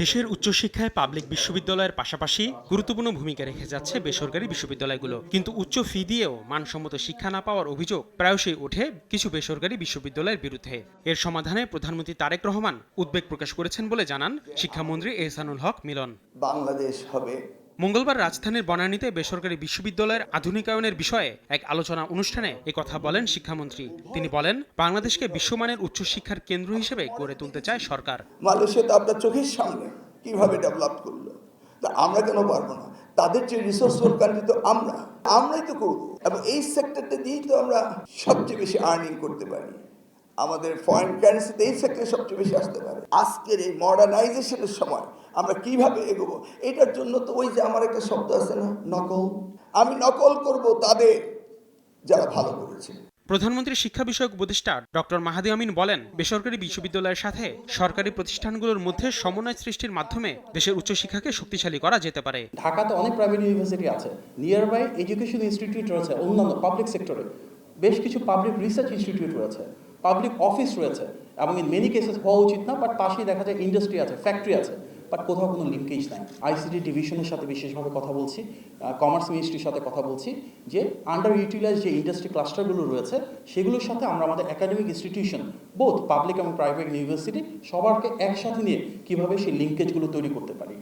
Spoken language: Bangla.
দেশের উচ্চশিক্ষায় পাবলিক বিশ্ববিদ্যালয়ের পাশাপাশি গুরুত্বপূর্ণ ভূমিকা রেখে যাচ্ছে বেসরকারি বিশ্ববিদ্যালয়গুলো, কিন্তু উচ্চ ফি দিয়েও মানসম্মত শিক্ষা না পাওয়ার অভিযোগ প্রায়শই ওঠে কিছু বেসরকারি বিশ্ববিদ্যালয়ের বিরুদ্ধে। এর সমাধানে প্রধানমন্ত্রী তারেক রহমান উদ্বেগ প্রকাশ করেছেন বলে জানান শিক্ষামন্ত্রী এহসানুল হক মিলন। বাংলাদেশ হবে। মঙ্গলবার রাজধানীর বনানীতে বেসরকারি বিশ্ববিদ্যালয়ের আধুনিকায়নের বিষয়ে এক আলোচনা অনুষ্ঠানে কথা বলেন শিক্ষামন্ত্রী। তিনি বলেন, বাংলাদেশকে বিশ্বমানের উচ্চশিক্ষার কেন্দ্র হিসেবে গড়ে তুলতে চায় সরকার। মালয়েশিয়া তো আপনার চোখের সামনে কিভাবে ডেভেলপ করলো, তা আমরা কেন পারবো না? তাদের যে রিসোর্সফুল কান্ট্রি তো আমরাই তো করবো, এবং এই সেক্টরটা দিয়েই তো আমরা সবচেয়ে বেশি আর্নিং করতে পারি। আমাদের ফরেন কারেন্সিতে এই সেক্টরে সবচেয়ে বেশি আসতে পারে। আজকের এই মডার্নাইজেশনের সময় আমরা কিভাবে এগোবো, এটার জন্য তো ওই যে আমার একটা শব্দ আছে না, নকল। আমি নকল করব তাদের যারা ভালো করেছে। প্রধানমন্ত্রী শিক্ষা বিষয়ক উপদেষ্টা ডক্টর মাহাদি আমিন বলেন, বেসরকারি বিশ্ববিদ্যালয়ের সাথে সরকারি প্রতিষ্ঠানগুলোর মধ্যে সমন্বয় সৃষ্টির মাধ্যমে দেশের উচ্চশিক্ষাকে শক্তিশালী করা যেতে পারে। ঢাকাতে অনেক প্রাইভেট ইউনিভার্সিটি আছে, নিয়ার বাই এডুকেশন ইনস্টিটিউট রয়েছে, অন্যান্য পাবলিক সেক্টরে বেশ কিছু পাবলিক রিসার্চ ইনস্টিটিউট রয়েছে, পাবলিক অফিস রয়েছে, এবং ইন মেনি কেসেস হওয়া উচিত না, বাট পাশেই দেখা যায় ইন্ডাস্ট্রি আছে, ফ্যাক্টরি আছে, বাট কোথাও কোনো লিঙ্কেজ নাই। আইসিটি ডিভিশনের সাথে বিশেষভাবে কথা বলছি, কমার্স মিনিস্ট্রির সাথে কথা বলছি, যে আন্ডার ইউটিলাইজ যে ইন্ডাস্ট্রি ক্লাস্টারগুলো রয়েছে সেগুলোর সাথে আমরা আমাদের একাডেমিক ইনস্টিটিউশন, বোথ পাবলিক এবং প্রাইভেট ইউনিভার্সিটি, সবারকে একসাথে নিয়ে কীভাবে সেই লিঙ্কেজগুলো তৈরি করতে পারি।